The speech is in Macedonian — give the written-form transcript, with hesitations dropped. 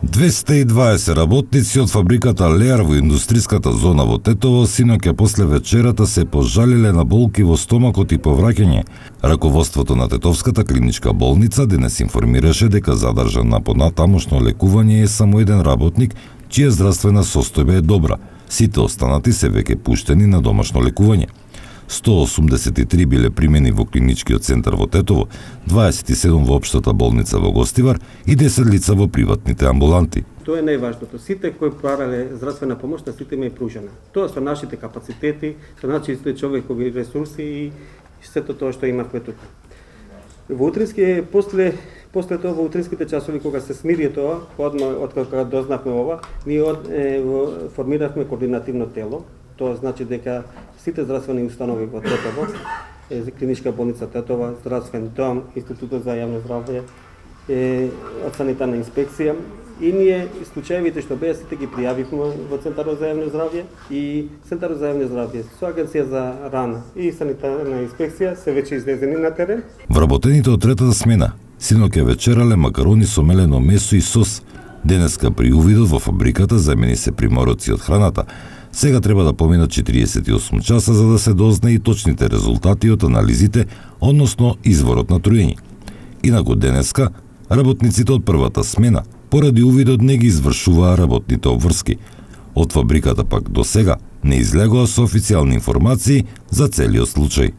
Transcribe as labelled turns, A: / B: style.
A: 220 работници од фабриката Леар во индустријската зона во Тетово синоќа после вечерата се пожалиле на болки во стомакот и повраќање. Раководството на Тетовската клиничка болница денес информираше дека задржан на понатамошно лекување е само еден работник чија здравствена состојба е добра. Сите останати се веќе пуштени на домашно лекување. 183 биле примени во клиничкиот центар во Тетово, 27 во општата болница во Гостивар и 10 лица во приватните амбуланти.
B: Тоа е најважното. Сите кои барале здравствена помош, сите ме е пружена. Тоа со нашите капацитети, со нашите човекови ресурси и сето тоа што имавме тука. Во утрински, после тоа во утринските часови кога се смири тоа, од кога дознавме ова, ние формиравме координативно тело. Тоа значи дека сите здравствени установи во Тетово, клиничка болница Тетова, здравствен дом, Институтот за јавно здравје, од санитарна инспекција и ние случаевите што беа сите ги пријавивме во Центарот за јавно здравје и Центарот за јавно здравје со Агенција за рана и санитарна инспекција се веќе излезени на терен.
A: Вработените од третата смена синоќа вечерале макарони со мелено месо и сос. Денеска при увидот во фабриката замени се примороци од храната. Сега треба да поминат 48 часа за да се дознае и точните резултати од анализите, односно изворот на труење. Инаку денеска, работниците од првата смена, поради увидот не ги извршуваа работните обврски. Од фабриката пак до сега не излегоа со официјални информации за целиот случај.